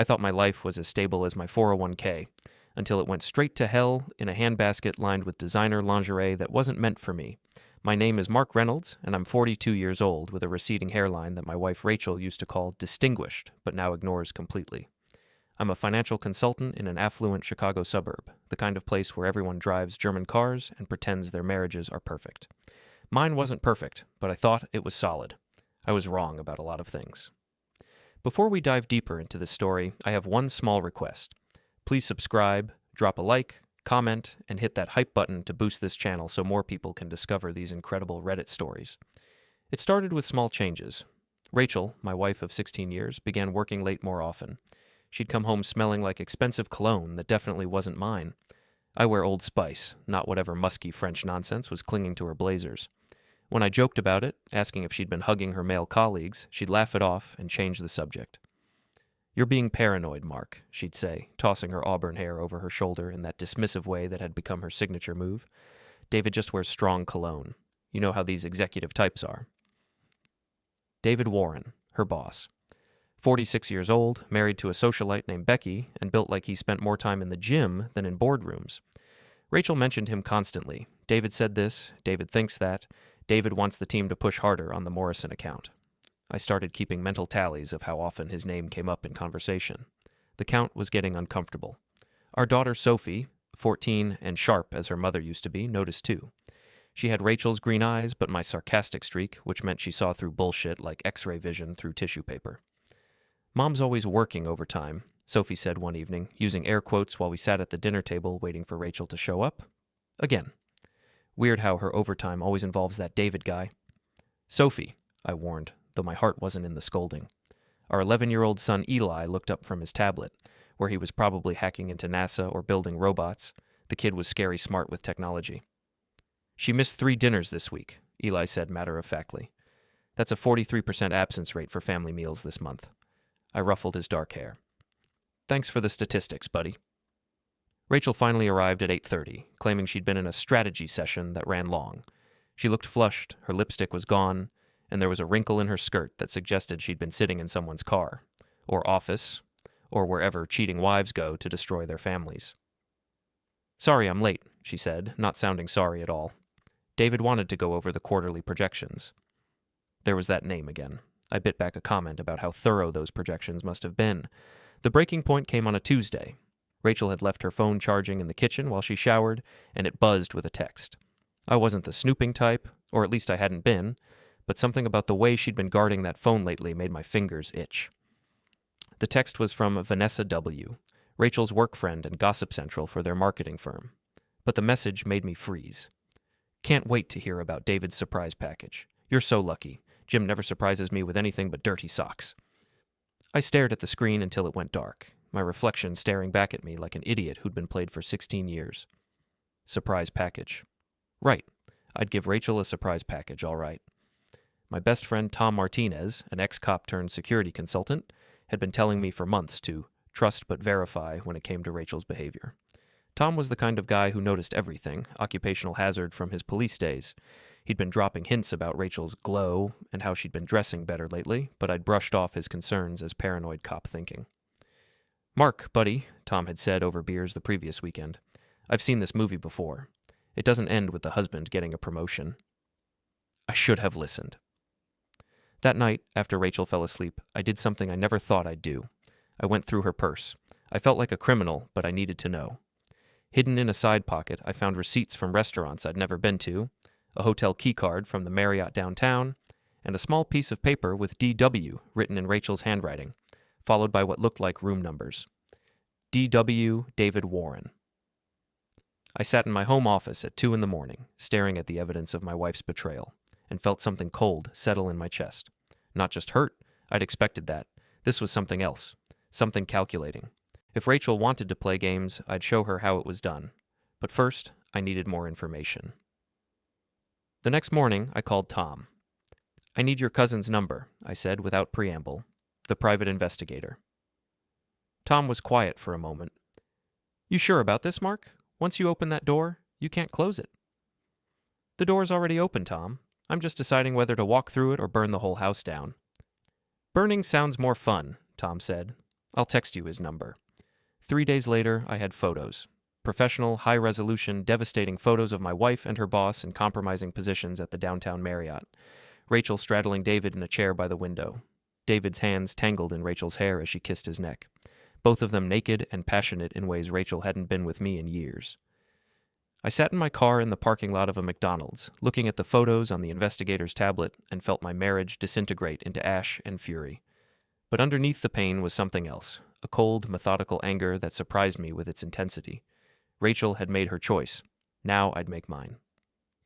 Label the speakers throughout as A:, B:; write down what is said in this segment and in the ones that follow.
A: I thought my life was as stable as my 401k, until it went straight to hell in a handbasket lined with designer lingerie that wasn't meant for me. My name is Mark Reynolds, and I'm 42 years old with a receding hairline that my wife Rachel used to call distinguished, but now ignores completely. I'm a financial consultant in an affluent Chicago suburb, the kind of place where everyone drives German cars and pretends their marriages are perfect. Mine wasn't perfect, but I thought it was solid. I was wrong about a lot of things. Before we dive deeper into this story, I have one small request. Please subscribe, drop a like, comment, and hit that hype button to boost this channel so more people can discover these incredible Reddit stories. It started with small changes. Rachel, my wife of 16 years, began working late more often. She'd come home smelling like expensive cologne that definitely wasn't mine. I wear Old Spice, not whatever musky French nonsense was clinging to her blazers. When I joked about it, asking if she'd been hugging her male colleagues, she'd laugh it off and change the subject. "You're being paranoid, Mark," she'd say, tossing her auburn hair over her shoulder in that dismissive way that had become her signature move. "David just wears strong cologne. You know how these executive types are." David Warren, her boss. 46 years old, married to a socialite named Becky, and built like he spent more time in the gym than in boardrooms. Rachel mentioned him constantly. David said this, David thinks that, David wants the team to push harder on the Morrison account. I started keeping mental tallies of how often his name came up in conversation. The count was getting uncomfortable. Our daughter Sophie, 14 and sharp as her mother used to be, noticed too. She had Rachel's green eyes, but my sarcastic streak, which meant she saw through bullshit like X-ray vision through tissue paper. "Mom's always working overtime," Sophie said one evening, using air quotes while we sat at the dinner table waiting for Rachel to show up. Again. Weird how her overtime always involves that David guy. "Sophie," I warned, though my heart wasn't in the scolding. Our 11-year-old son Eli looked up from his tablet, where he was probably hacking into NASA or building robots. The kid was scary smart with technology. "She missed 3 dinners this week," Eli said matter-of-factly. "That's a 43% absence rate for family meals this month." I ruffled his dark hair. "Thanks for the statistics, buddy." Rachel finally arrived at 8:30, claiming she'd been in a strategy session that ran long. She looked flushed, her lipstick was gone, and there was a wrinkle in her skirt that suggested she'd been sitting in someone's car, or office, or wherever cheating wives go to destroy their families. "Sorry I'm late," she said, not sounding sorry at all. David wanted to go over the quarterly projections. There was that name again. I bit back a comment about how thorough those projections must have been. The breaking point came on a Tuesday. Rachel had left her phone charging in the kitchen while she showered, and it buzzed with a text. I wasn't the snooping type, or at least I hadn't been, but something about the way she'd been guarding that phone lately made my fingers itch. The text was from Vanessa W., Rachel's work friend and gossip central for their marketing firm. But the message made me freeze. "Can't wait to hear about David's surprise package. You're so lucky. Jim never surprises me with anything but dirty socks." I stared at the screen until it went dark, my reflection staring back at me like an idiot who'd been played for 16 years. Surprise package. Right. I'd give Rachel a surprise package, all right. My best friend Tom Martinez, an ex-cop turned security consultant, had been telling me for months to trust but verify when it came to Rachel's behavior. Tom was the kind of guy who noticed everything, occupational hazard from his police days. He'd been dropping hints about Rachel's glow and how she'd been dressing better lately, but I'd brushed off his concerns as paranoid cop thinking. "Mark, buddy," Tom had said over beers the previous weekend, "I've seen this movie before. It doesn't end with the husband getting a promotion." I should have listened. That night, after Rachel fell asleep, I did something I never thought I'd do. I went through her purse. I felt like a criminal, but I needed to know. Hidden in a side pocket, I found receipts from restaurants I'd never been to, a hotel keycard from the Marriott downtown, and a small piece of paper with DW written in Rachel's handwriting, followed by what looked like room numbers. DW David Warren. I sat in my home office at 2 a.m, staring at the evidence of my wife's betrayal, and felt something cold settle in my chest. Not just hurt, I'd expected that. This was something else, something calculating. If Rachel wanted to play games, I'd show her how it was done. But first, I needed more information. The next morning, I called Tom. "I need your cousin's number," I said without preamble, the private investigator. Tom was quiet for a moment. "You sure about this, Mark? Once you open that door, you can't close it." "The door's already open, Tom. I'm just deciding whether to walk through it or burn the whole house down." "Burning sounds more fun," Tom said. I'll text you his number. 3 days later, I had photos. Professional, high-resolution, devastating photos of my wife and her boss in compromising positions at the downtown Marriott. Rachel straddling David in a chair by the window. David's hands tangled in Rachel's hair as she kissed his neck. Both of them naked and passionate in ways Rachel hadn't been with me in years. I sat in my car in the parking lot of a McDonald's, looking at the photos on the investigator's tablet, and felt my marriage disintegrate into ash and fury. But underneath the pain was something else, a cold, methodical anger that surprised me with its intensity. Rachel had made her choice. Now I'd make mine.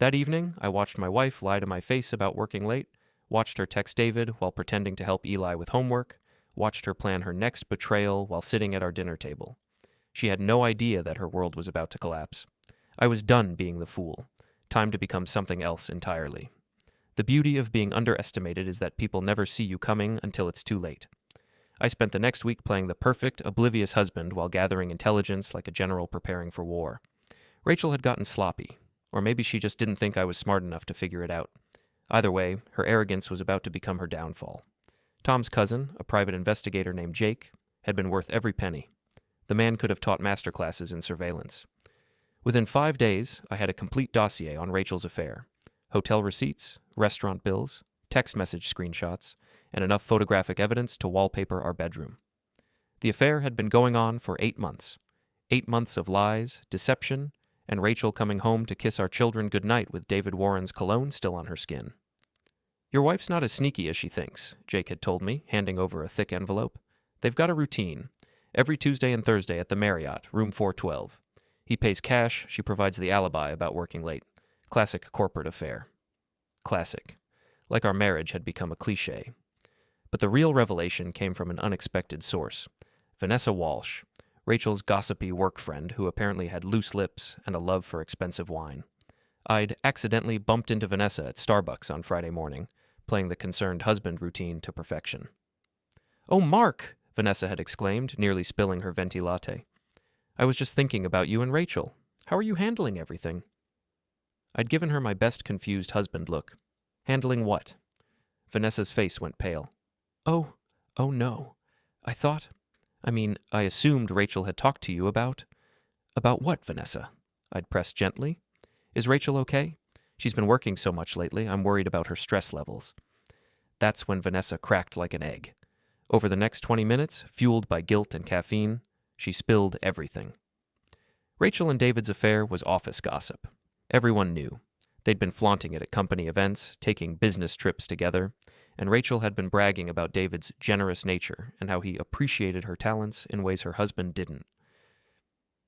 A: That evening, I watched my wife lie to my face about working late, watched her text David while pretending to help Eli with homework, watched her plan her next betrayal while sitting at our dinner table. She had no idea that her world was about to collapse. I was done being the fool. Time to become something else entirely. The beauty of being underestimated is that people never see you coming until it's too late. I spent the next week playing the perfect, oblivious husband while gathering intelligence like a general preparing for war. Rachel had gotten sloppy, or maybe she just didn't think I was smart enough to figure it out. Either way, her arrogance was about to become her downfall. Tom's cousin, a private investigator named Jake, had been worth every penny. The man could have taught masterclasses in surveillance. Within 5 days, I had a complete dossier on Rachel's affair. Hotel receipts, restaurant bills, text message screenshots, and enough photographic evidence to wallpaper our bedroom. The affair had been going on for 8 months. 8 months of lies, deception, and Rachel coming home to kiss our children goodnight with David Warren's cologne still on her skin. Your wife's not as sneaky as she thinks, Jake had told me, handing over a thick envelope. They've got a routine. Every Tuesday and Thursday at the Marriott, room 412. He pays cash, she provides the alibi about working late. Classic corporate affair. Classic. Like our marriage had become a cliché. But the real revelation came from an unexpected source. Vanessa Walsh, Rachel's gossipy work friend who apparently had loose lips and a love for expensive wine. I'd accidentally bumped into Vanessa at Starbucks on Friday morning, playing the concerned husband routine to perfection. "Oh, Mark!" Vanessa had exclaimed, nearly spilling her venti latte. "I was just thinking about you and Rachel. How are you handling everything?" I'd given her my best confused husband look. Handling what? Vanessa's face went pale. Oh no. I assumed Rachel had talked to you about... About what, Vanessa? I'd pressed gently. Is Rachel okay? She's been working so much lately, I'm worried about her stress levels. That's when Vanessa cracked like an egg. Over the next 20 minutes, fueled by guilt and caffeine, she spilled everything. Rachel and David's affair was office gossip. Everyone knew. They'd been flaunting it at company events, taking business trips together, and Rachel had been bragging about David's generous nature and how he appreciated her talents in ways her husband didn't.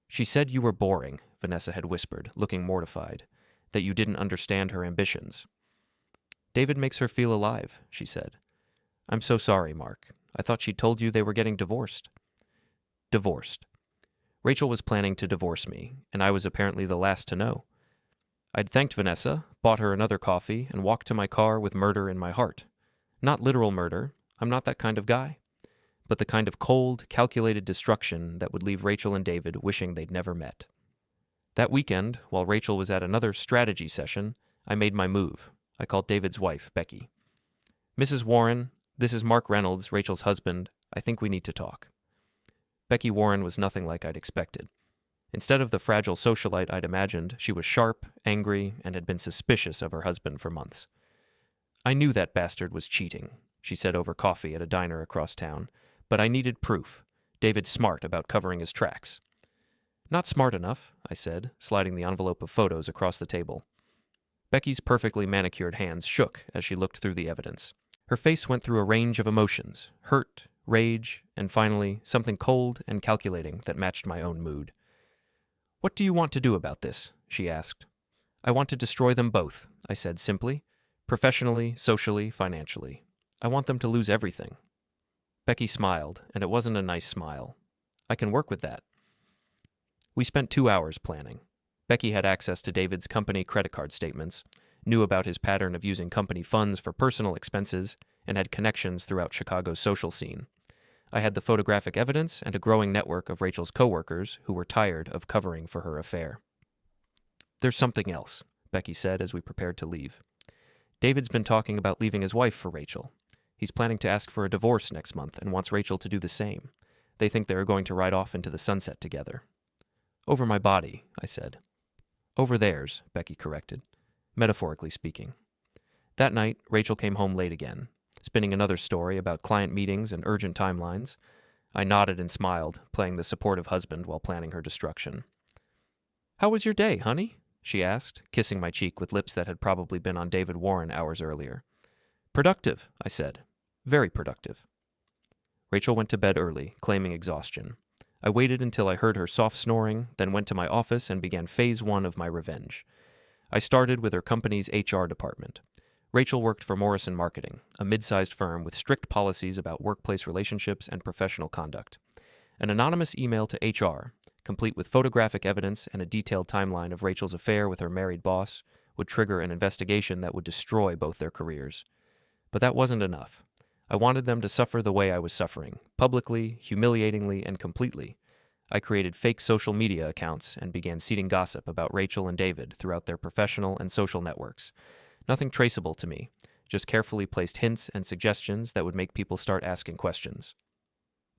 A: She said you were boring, Vanessa had whispered, looking mortified, that you didn't understand her ambitions. David makes her feel alive, she said. I'm so sorry, Mark. I thought she'd told you they were getting divorced. Divorced. Rachel was planning to divorce me, and I was apparently the last to know. I'd thanked Vanessa, bought her another coffee, and walked to my car with murder in my heart. Not literal murder, I'm not that kind of guy, but the kind of cold, calculated destruction that would leave Rachel and David wishing they'd never met. That weekend, while Rachel was at another strategy session, I made my move. I called David's wife, Becky. Mrs. Warren, this is Mark Reynolds, Rachel's husband. I think we need to talk. Becky Warren was nothing like I'd expected. Instead of the fragile socialite I'd imagined, she was sharp, angry, and had been suspicious of her husband for months. I knew that bastard was cheating, she said over coffee at a diner across town, but I needed proof. David's smart about covering his tracks. Not smart enough, I said, sliding the envelope of photos across the table. Becky's perfectly manicured hands shook as she looked through the evidence. Her face went through a range of emotions, hurt, rage, and finally, something cold and calculating that matched my own mood. What do you want to do about this? She asked. I want to destroy them both, I said simply. Professionally, socially, financially. I want them to lose everything. Becky smiled, and it wasn't a nice smile. I can work with that. We spent 2 hours planning. Becky had access to David's company credit card statements, knew about his pattern of using company funds for personal expenses, and had connections throughout Chicago's social scene. I had the photographic evidence and a growing network of Rachel's coworkers who were tired of covering for her affair. There's something else, Becky said as we prepared to leave. David's been talking about leaving his wife for Rachel. He's planning to ask for a divorce next month and wants Rachel to do the same. They think they are going to ride off into the sunset together. Over my body, I said. Over theirs, Becky corrected, metaphorically speaking. That night, Rachel came home late again, spinning another story about client meetings and urgent timelines. I nodded and smiled, playing the supportive husband while planning her destruction. "How was your day, honey?" she asked, kissing my cheek with lips that had probably been on David Warren hours earlier. "Productive," I said. "Very productive." Rachel went to bed early, claiming exhaustion. I waited until I heard her soft snoring, then went to my office and began phase 1 of my revenge. I started with her company's HR department. Rachel worked for Morrison Marketing, a mid-sized firm with strict policies about workplace relationships and professional conduct. An anonymous email to HR, complete with photographic evidence and a detailed timeline of Rachel's affair with her married boss, would trigger an investigation that would destroy both their careers. But that wasn't enough. I wanted them to suffer the way I was suffering, publicly, humiliatingly, and completely. I created fake social media accounts and began seeding gossip about Rachel and David throughout their professional and social networks. Nothing traceable to me, just carefully placed hints and suggestions that would make people start asking questions.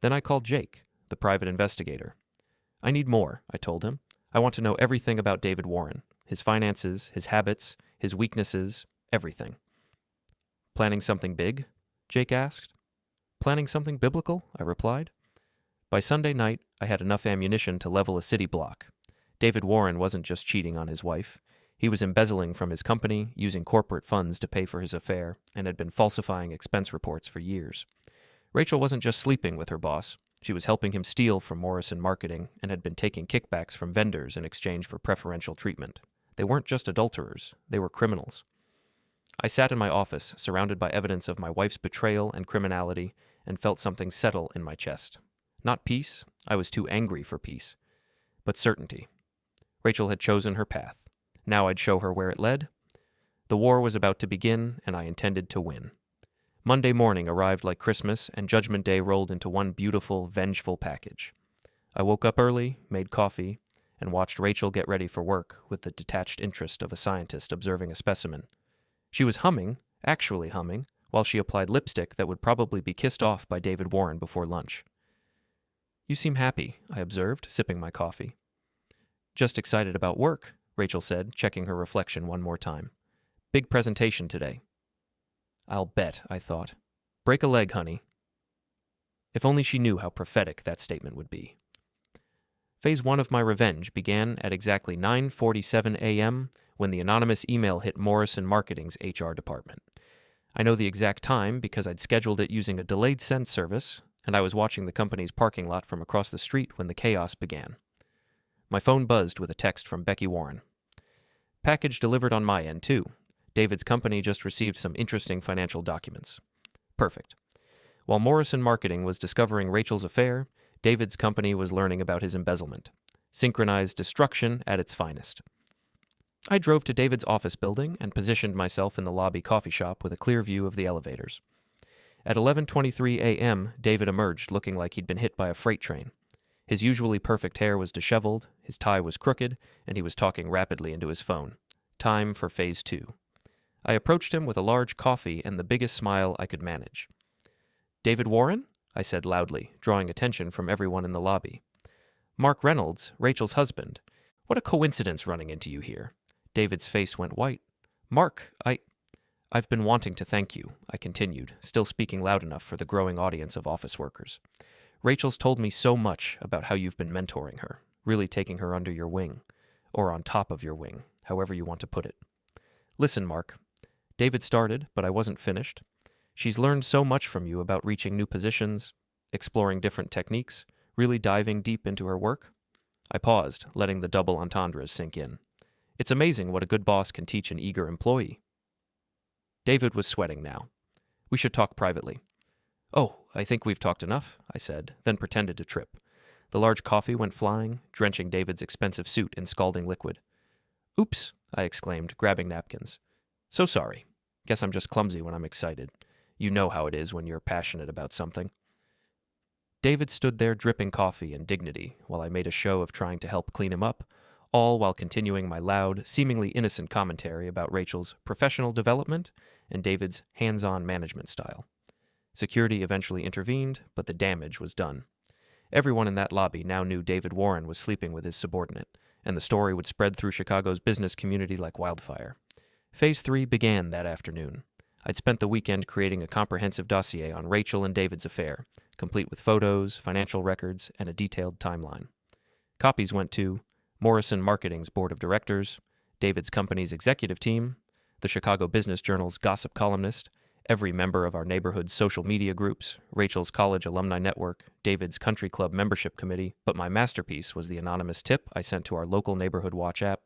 A: Then I called Jake, the private investigator. "I need more," I told him. "I want to know everything about David Warren, his finances, his habits, his weaknesses, everything." "Planning something big?" Jake asked. "Planning something biblical?" I replied. By Sunday night, I had enough ammunition to level a city block. David Warren wasn't just cheating on his wife. He was embezzling from his company, using corporate funds to pay for his affair, and had been falsifying expense reports for years. Rachel wasn't just sleeping with her boss. She was helping him steal from Morrison Marketing and had been taking kickbacks from vendors in exchange for preferential treatment. They weren't just adulterers, they were criminals. I sat in my office, surrounded by evidence of my wife's betrayal and criminality, and felt something settle in my chest. Not peace, I was too angry for peace, but certainty. Rachel had chosen her path. Now I'd show her where it led. The war was about to begin, and I intended to win. Monday morning arrived like Christmas, and Judgment Day rolled into one beautiful, vengeful package. I woke up early, made coffee, and watched Rachel get ready for work with the detached interest of a scientist observing a specimen. She was humming, actually humming, while she applied lipstick that would probably be kissed off by David Warren before lunch. "You seem happy," I observed, sipping my coffee. "Just excited about work," Rachel said, checking her reflection one more time. "Big presentation today." "I'll bet," I thought. "Break a leg, honey." If only she knew how prophetic that statement would be. Phase 1 of my revenge began at exactly 9:47 a.m. when the anonymous email hit Morrison Marketing's HR department. I know the exact time because I'd scheduled it using a delayed send service, and I was watching the company's parking lot from across the street when the chaos began. My phone buzzed with a text from Becky Warren. "Package delivered on my end, too. David's company just received some interesting financial documents." Perfect. While Morrison Marketing was discovering Rachel's affair, David's company was learning about his embezzlement. Synchronized destruction at its finest. I drove to David's office building and positioned myself in the lobby coffee shop with a clear view of the elevators. At 11:23 a.m., David emerged looking like he'd been hit by a freight train. His usually perfect hair was disheveled, his tie was crooked, and he was talking rapidly into his phone. Time for phase 2. I approached him with a large coffee and the biggest smile I could manage. "David Warren?" I said loudly, drawing attention from everyone in the lobby. "Mark Reynolds, Rachel's husband. What a coincidence running into you here." David's face went white. "Mark, I've been wanting to thank you," I continued, still speaking loud enough for the growing audience of office workers. "Rachel's told me so much about how you've been mentoring her, really taking her under your wing, or on top of your wing, however you want to put it. Listen, Mark." David started, but I wasn't finished. "She's learned so much from you about reaching new positions, exploring different techniques, really diving deep into her work." I paused, letting the double entendres sink in. It's amazing what a good boss can teach an eager employee. David was sweating now. "We should talk privately." "Oh, I think we've talked enough," I said, then pretended to trip. The large coffee went flying, drenching David's expensive suit in scalding liquid. "Oops," I exclaimed, grabbing napkins. "So sorry. Guess I'm just clumsy when I'm excited. You know how it is when you're passionate about something." David stood there dripping coffee and dignity while I made a show of trying to help clean him up, all while continuing my loud, seemingly innocent commentary about Rachel's professional development and David's hands-on management style. Security eventually intervened, but the damage was done. Everyone in that lobby now knew David Warren was sleeping with his subordinate, and the story would spread through Chicago's business community like wildfire. Phase 3 began that afternoon. I'd spent the weekend creating a comprehensive dossier on Rachel and David's affair, complete with photos, financial records, and a detailed timeline. Copies went to Morrison Marketing's board of directors, David's company's executive team, the Chicago Business Journal's gossip columnist, every member of our neighborhood's social media groups, Rachel's college alumni network, David's country club membership committee, but my masterpiece was the anonymous tip I sent to our local neighborhood watch app.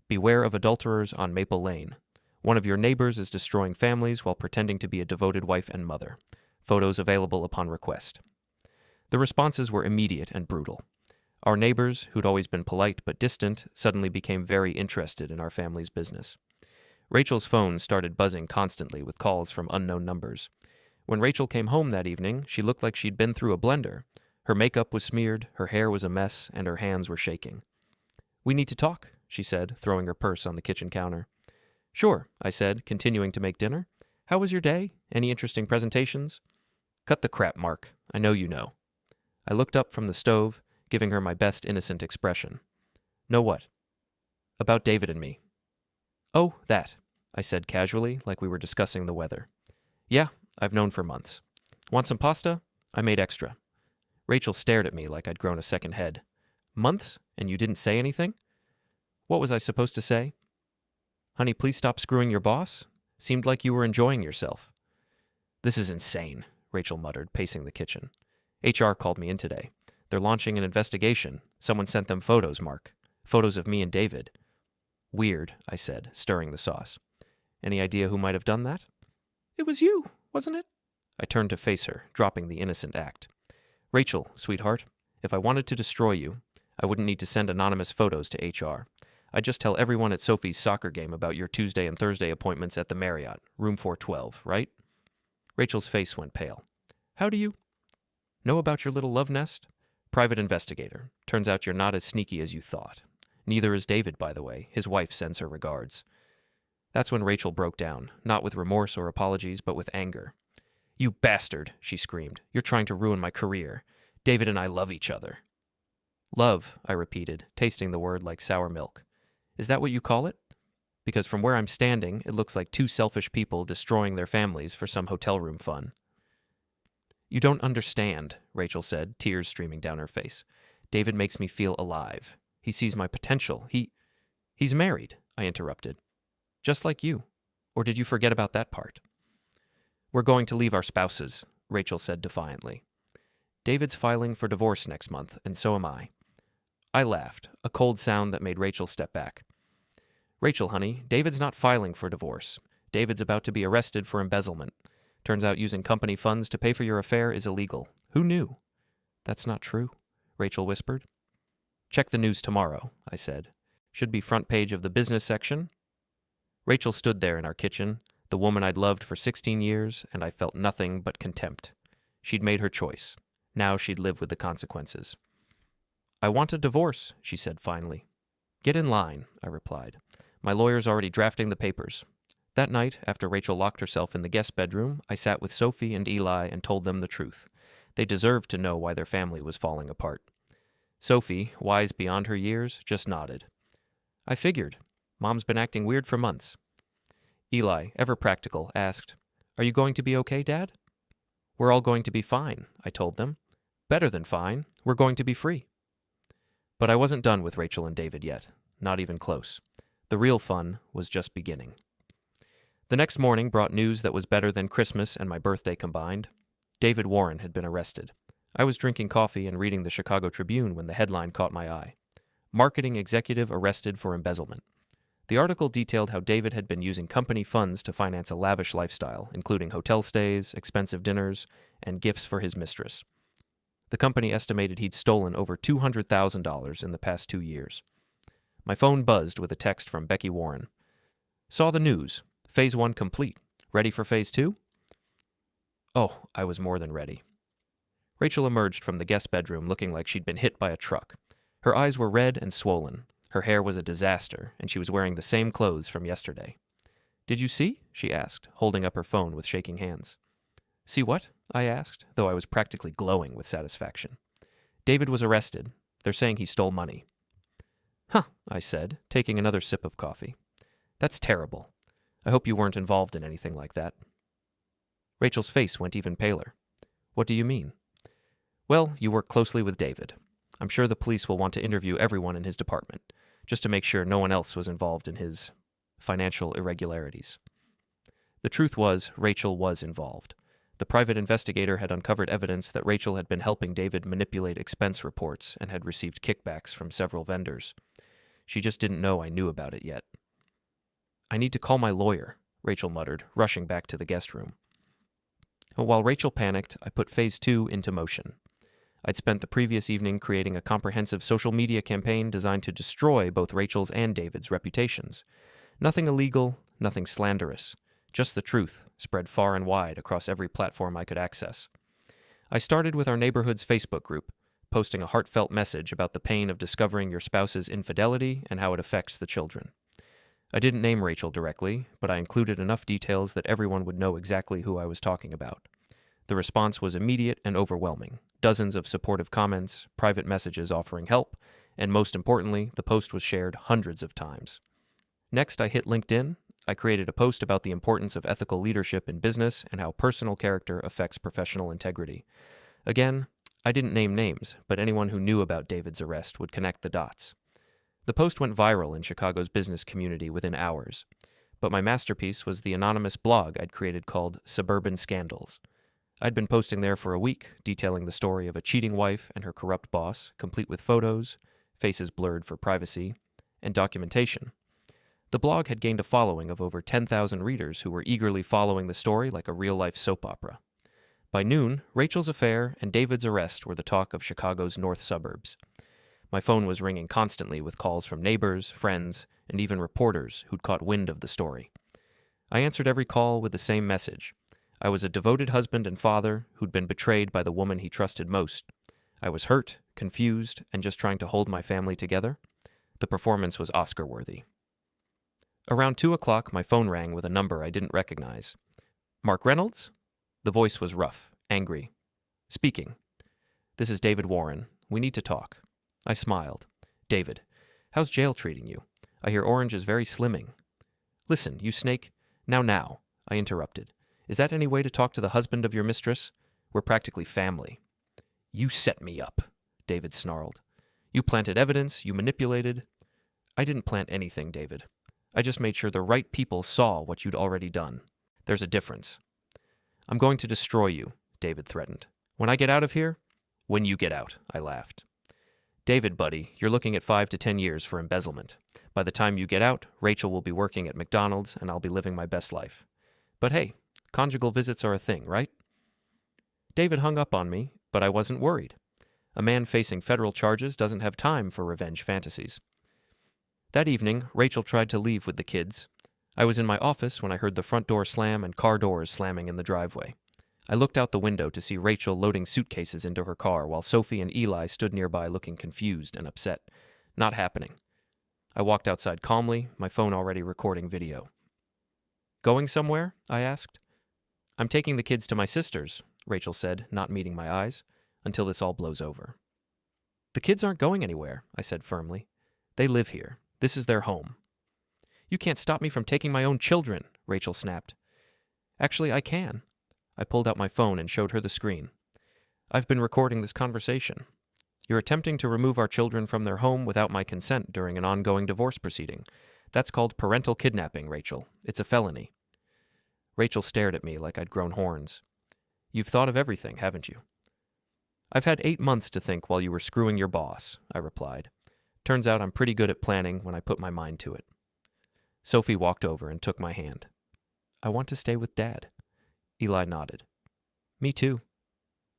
A: Beware of adulterers on Maple Lane. One of your neighbors is destroying families while pretending to be a devoted wife and mother. Photos available upon request. The responses were immediate and brutal. Our neighbors, who'd always been polite but distant, suddenly became very interested in our family's business. Rachel's phone started buzzing constantly with calls from unknown numbers. When Rachel came home that evening, she looked like she'd been through a blender. Her makeup was smeared, her hair was a mess, and her hands were shaking. "We need to talk," she said, throwing her purse on the kitchen counter. "Sure," I said, continuing to make dinner. "How was your day? Any interesting presentations?" "Cut the crap, Mark. I know you know." I looked up from the stove, giving her my best innocent expression. "Know what?" "About David and me." "Oh, that," I said casually, like we were discussing the weather. "Yeah, I've known for months. Want some pasta? I made extra." Rachel stared at me like I'd grown a second head. "Months? And you didn't say anything?" "What was I supposed to say?" "Honey, please stop screwing your boss. Seemed like you were enjoying yourself." "This is insane," Rachel muttered, pacing the kitchen. "HR called me in today. They're launching an investigation. Someone sent them photos, Mark. Photos of me and David." "Weird," I said, stirring the sauce. "Any idea who might have done that?" "It was you, wasn't it?" I turned to face her, dropping the innocent act. "Rachel, sweetheart, if I wanted to destroy you, I wouldn't need to send anonymous photos to HR. I'd just tell everyone at Sophie's soccer game about your Tuesday and Thursday appointments at the Marriott, room 412, right?" Rachel's face went pale. "How do you know about your little love nest?" "Private investigator. Turns out you're not as sneaky as you thought. Neither is David, by the way. His wife sends her regards." That's when Rachel broke down, not with remorse or apologies, but with anger. "You bastard," she screamed. "You're trying to ruin my career. David and I love each other." "Love," I repeated, tasting the word like sour milk. "Is that what you call it? Because from where I'm standing, it looks like two selfish people destroying their families for some hotel room fun." "You don't understand," Rachel said, tears streaming down her face. "David makes me feel alive. He sees my potential. He's married," I interrupted. "Just like you. Or did you forget about that part?" "We're going to leave our spouses," Rachel said defiantly. "David's filing for divorce next month, and so am I." I laughed, a cold sound that made Rachel step back. "Rachel, honey, David's not filing for divorce. David's about to be arrested for embezzlement. Turns out using company funds to pay for your affair is illegal. Who knew?" "That's not true," Rachel whispered. "Check the news tomorrow," I said. "Should be front page of the business section." Rachel stood there in our kitchen, the woman I'd loved for 16 years, and I felt nothing but contempt. She'd made her choice. Now she'd live with the consequences. "I want a divorce," she said finally. "Get in line," I replied. "My lawyer's already drafting the papers." That night, after Rachel locked herself in the guest bedroom, I sat with Sophie and Eli and told them the truth. They deserved to know why their family was falling apart. Sophie, wise beyond her years, just nodded. "I figured. Mom's been acting weird for months." Eli, ever practical, asked, "Are you going to be okay, Dad?" "We're all going to be fine," I told them. "Better than fine. We're going to be free." But I wasn't done with Rachel and David yet. Not even close. The real fun was just beginning. The next morning brought news that was better than Christmas and my birthday combined. David Warren had been arrested. I was drinking coffee and reading the Chicago Tribune when the headline caught my eye. "Marketing executive arrested for embezzlement." The article detailed how David had been using company funds to finance a lavish lifestyle, including hotel stays, expensive dinners, and gifts for his mistress. The company estimated he'd stolen over $200,000 in the past 2 years. My phone buzzed with a text from Becky Warren. "Saw the news. Phase 1 complete. Ready for Phase 2? Oh, I was more than ready. Rachel emerged from the guest bedroom looking like she'd been hit by a truck. Her eyes were red and swollen. Her hair was a disaster, and she was wearing the same clothes from yesterday. "Did you see?" she asked, holding up her phone with shaking hands. "See what?" I asked, though I was practically glowing with satisfaction. David was arrested. They're saying he stole money. Huh, I said, taking another sip of coffee. That's terrible. I hope you weren't involved in anything like that. Rachel's face went even paler. What do you mean? Well, you work closely with David. I'm sure the police will want to interview everyone in his department, just to make sure no one else was involved in his financial irregularities. The truth was, Rachel was involved. The private investigator had uncovered evidence that Rachel had been helping David manipulate expense reports and had received kickbacks from several vendors. She just didn't know I knew about it yet. I need to call my lawyer, Rachel muttered, rushing back to the guest room. While Rachel panicked, I put Phase 2 into motion. I'd spent the previous evening creating a comprehensive social media campaign designed to destroy both Rachel's and David's reputations. Nothing illegal, nothing slanderous. Just the truth, spread far and wide across every platform I could access. I started with our neighborhood's Facebook group, posting a heartfelt message about the pain of discovering your spouse's infidelity and how it affects the children. I didn't name Rachel directly, but I included enough details that everyone would know exactly who I was talking about. The response was immediate and overwhelming. Dozens of supportive comments, private messages offering help, and most importantly, the post was shared hundreds of times. Next, I hit LinkedIn. I created a post about the importance of ethical leadership in business and how personal character affects professional integrity. Again, I didn't name names, but anyone who knew about David's arrest would connect the dots. The post went viral in Chicago's business community within hours, but my masterpiece was the anonymous blog I'd created called Suburban Scandals. I'd been posting there for a week, detailing the story of a cheating wife and her corrupt boss, complete with photos, faces blurred for privacy, and documentation. The blog had gained a following of over 10,000 readers who were eagerly following the story like a real-life soap opera. By noon, Rachel's affair and David's arrest were the talk of Chicago's north suburbs. My phone was ringing constantly with calls from neighbors, friends, and even reporters who'd caught wind of the story. I answered every call with the same message. I was a devoted husband and father who'd been betrayed by the woman he trusted most. I was hurt, confused, and just trying to hold my family together. The performance was Oscar-worthy. Around 2 o'clock, my phone rang with a number I didn't recognize. Mark Reynolds? The voice was rough, angry. Speaking. This is David Warren. We need to talk. I smiled. David, how's jail treating you? I hear Orange is very slimming. Listen, you snake. Now, I interrupted. Is that any way to talk to the husband of your mistress? We're practically family. You set me up, David snarled. You planted evidence, you manipulated. I didn't plant anything, David. I just made sure the right people saw what you'd already done. There's a difference. I'm going to destroy you, David threatened. When I get out of here? When you get out, I laughed. David, buddy, you're looking at 5 to 10 years for embezzlement. By the time you get out, Rachel will be working at McDonald's and I'll be living my best life. But hey, conjugal visits are a thing, right? David hung up on me, but I wasn't worried. A man facing federal charges doesn't have time for revenge fantasies. That evening, Rachel tried to leave with the kids. I was in my office when I heard the front door slam and car doors slamming in the driveway. I looked out the window to see Rachel loading suitcases into her car while Sophie and Eli stood nearby looking confused and upset. Not happening. I walked outside calmly, my phone already recording video. Going somewhere? I asked. I'm taking the kids to my sister's, Rachel said, not meeting my eyes, until this all blows over. The kids aren't going anywhere, I said firmly. They live here. This is their home. You can't stop me from taking my own children, Rachel snapped. Actually, I can. I pulled out my phone and showed her the screen. I've been recording this conversation. You're attempting to remove our children from their home without my consent during an ongoing divorce proceeding. That's called parental kidnapping, Rachel. It's a felony. Rachel stared at me like I'd grown horns. You've thought of everything, haven't you? I've had 8 months to think while you were screwing your boss, I replied. Turns out I'm pretty good at planning when I put my mind to it. Sophie walked over and took my hand. I want to stay with Dad. Eli nodded. Me too.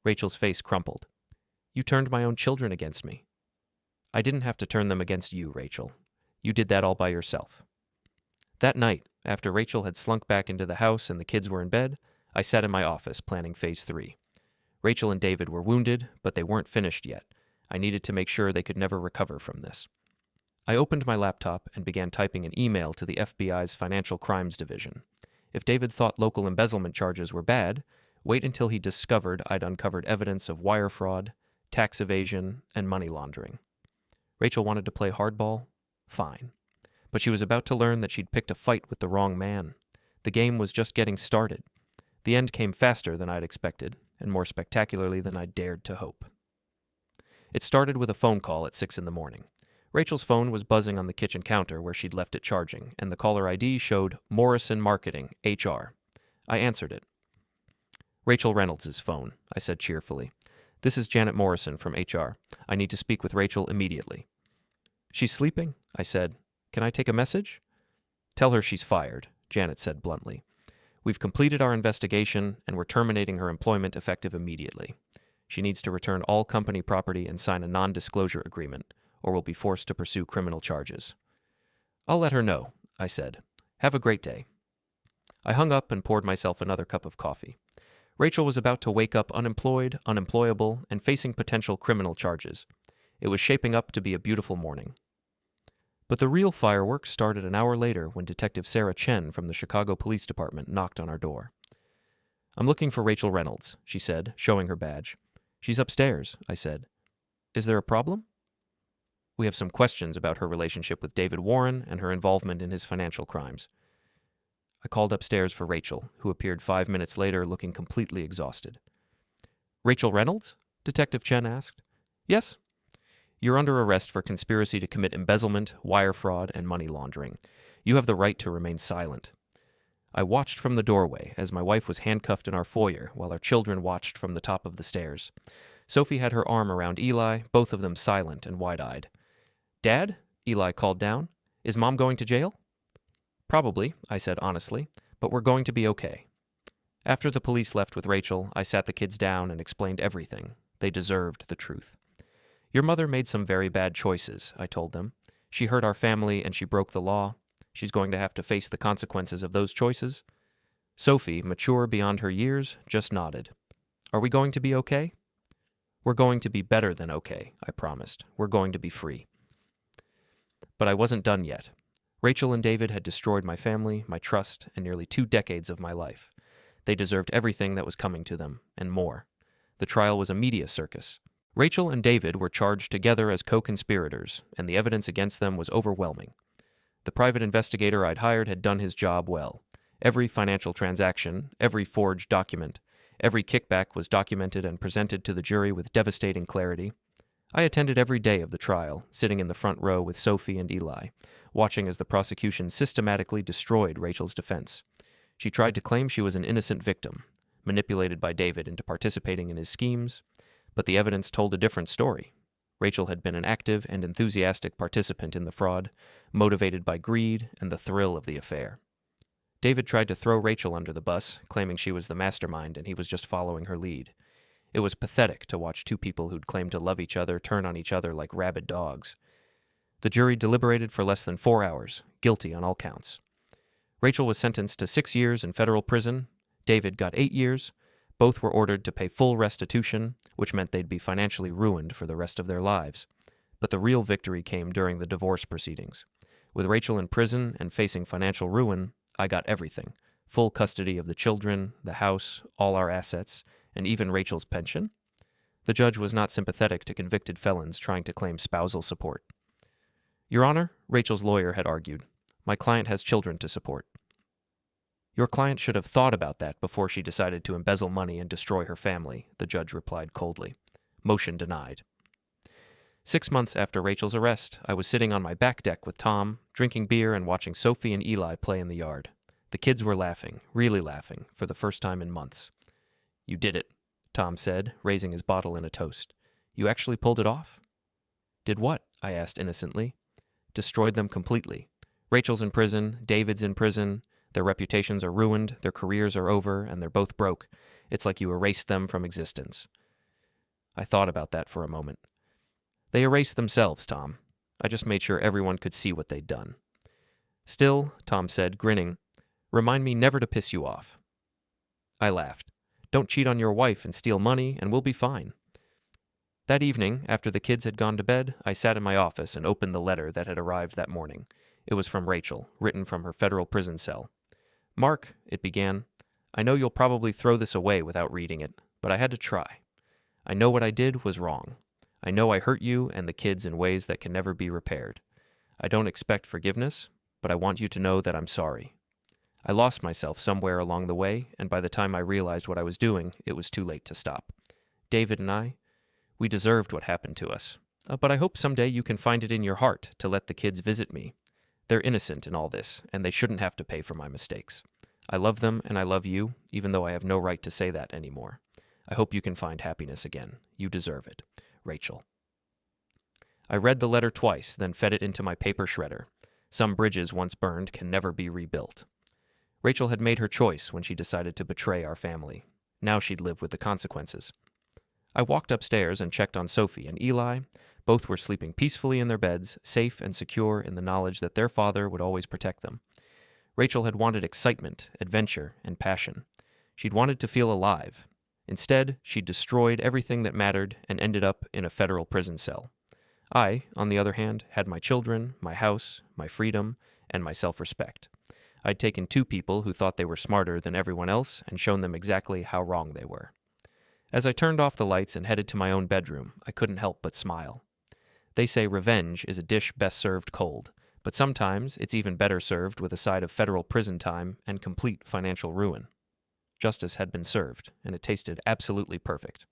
A: Rachel's face crumpled. You turned my own children against me. I didn't have to turn them against you, Rachel. You did that all by yourself. That night, after Rachel had slunk back into the house and the kids were in bed, I sat in my office planning Phase 3. Rachel and David were wounded, but they weren't finished yet. I needed to make sure they could never recover from this. I opened my laptop and began typing an email to the FBI's Financial Crimes Division. If David thought local embezzlement charges were bad, wait until he discovered I'd uncovered evidence of wire fraud, tax evasion, and money laundering. Rachel wanted to play hardball? Fine. But she was about to learn that she'd picked a fight with the wrong man. The game was just getting started. The end came faster than I'd expected, and more spectacularly than I'd dared to hope. It started with a phone call at 6 a.m. Rachel's phone was buzzing on the kitchen counter where she'd left it charging, and the caller ID showed Morrison Marketing, HR. I answered it. Rachel Reynolds' phone, I said cheerfully. This is Janet Morrison from HR. I need to speak with Rachel immediately. She's sleeping, I said. Can I take a message? Tell her she's fired, Janet said bluntly. We've completed our investigation, and we're terminating her employment effective immediately. She needs to return all company property and sign a non-disclosure agreement, or will be forced to pursue criminal charges. I'll let her know, I said. Have a great day. I hung up and poured myself another cup of coffee. Rachel was about to wake up unemployed, unemployable, and facing potential criminal charges. It was shaping up to be a beautiful morning. But the real fireworks started an hour later when Detective Sarah Chen from the Chicago Police Department knocked on our door. I'm looking for Rachel Reynolds, she said, showing her badge. She's upstairs, I said. Is there a problem? We have some questions about her relationship with David Warren and her involvement in his financial crimes. I called upstairs for Rachel, who appeared 5 minutes later looking completely exhausted. Rachel Reynolds? Detective Chen asked. Yes. You're under arrest for conspiracy to commit embezzlement, wire fraud, and money laundering. You have the right to remain silent. I watched from the doorway as my wife was handcuffed in our foyer while our children watched from the top of the stairs. Sophie had her arm around Eli, both of them silent and wide-eyed. Dad? Eli called down. Is Mom going to jail? Probably, I said honestly, but we're going to be okay. After the police left with Rachel, I sat the kids down and explained everything. They deserved the truth. Your mother made some very bad choices, I told them. She hurt our family and she broke the law. She's going to have to face the consequences of those choices. Sophie, mature beyond her years, just nodded. Are we going to be okay? We're going to be better than okay, I promised. We're going to be free. But I wasn't done yet. Rachel and David had destroyed my family, my trust, and nearly 2 decades of my life. They deserved everything that was coming to them, and more. The trial was a media circus. Rachel and David were charged together as co-conspirators, and the evidence against them was overwhelming. The private investigator I'd hired had done his job well. Every financial transaction, every forged document, every kickback was documented and presented to the jury with devastating clarity. I attended every day of the trial, sitting in the front row with Sophie and Eli, watching as the prosecution systematically destroyed Rachel's defense. She tried to claim she was an innocent victim, manipulated by David into participating in his schemes, but the evidence told a different story. Rachel had been an active and enthusiastic participant in the fraud, motivated by greed and the thrill of the affair. David tried to throw Rachel under the bus, claiming she was the mastermind and he was just following her lead. It was pathetic to watch 2 people who'd claimed to love each other turn on each other like rabid dogs. The jury deliberated for less than 4 hours, guilty on all counts. Rachel was sentenced to 6 years in federal prison. David got 8 years. Both were ordered to pay full restitution, which meant they'd be financially ruined for the rest of their lives. But the real victory came during the divorce proceedings. With Rachel in prison and facing financial ruin, I got everything. Full custody of the children, the house, all our assets, and even Rachel's pension. The judge was not sympathetic to convicted felons trying to claim spousal support. Your Honor, Rachel's lawyer had argued, my client has children to support. Your client should have thought about that before she decided to embezzle money and destroy her family, the judge replied coldly. Motion denied. 6 months after Rachel's arrest, I was sitting on my back deck with Tom, drinking beer and watching Sophie and Eli play in the yard. The kids were laughing, really laughing, for the first time in months. You did it, Tom said, raising his bottle in a toast. You actually pulled it off? Did what? I asked innocently. Destroyed them completely. Rachel's in prison, David's in prison. Their reputations are ruined, their careers are over, and they're both broke. It's like you erased them from existence. I thought about that for a moment. They erased themselves, Tom. I just made sure everyone could see what they'd done. Still, Tom said, grinning, remind me never to piss you off. I laughed. Don't cheat on your wife and steal money, and we'll be fine. That evening, after the kids had gone to bed, I sat in my office and opened the letter that had arrived that morning. It was from Rachel, written from her federal prison cell. Mark, it began, I know you'll probably throw this away without reading it, but I had to try. I know what I did was wrong. I know I hurt you and the kids in ways that can never be repaired. I don't expect forgiveness, but I want you to know that I'm sorry. I lost myself somewhere along the way, and by the time I realized what I was doing, it was too late to stop. David and I, we deserved what happened to us. But I hope someday you can find it in your heart to let the kids visit me. They're innocent in all this, and they shouldn't have to pay for my mistakes. I love them and I love you, even though I have no right to say that anymore. I hope you can find happiness again. You deserve it. Rachel. I read the letter twice, then fed it into my paper shredder. Some bridges once burned can never be rebuilt. Rachel had made her choice when she decided to betray our family. Now she'd live with the consequences. I walked upstairs and checked on Sophie and Eli. Both were sleeping peacefully in their beds, safe and secure in the knowledge that their father would always protect them. Rachel had wanted excitement, adventure, and passion. She'd wanted to feel alive. Instead, she'd destroyed everything that mattered and ended up in a federal prison cell. I, on the other hand, had my children, my house, my freedom, and my self-respect. I'd taken two people who thought they were smarter than everyone else and shown them exactly how wrong they were. As I turned off the lights and headed to my own bedroom, I couldn't help but smile. They say revenge is a dish best served cold, but sometimes it's even better served with a side of federal prison time and complete financial ruin. Justice had been served, and it tasted absolutely perfect.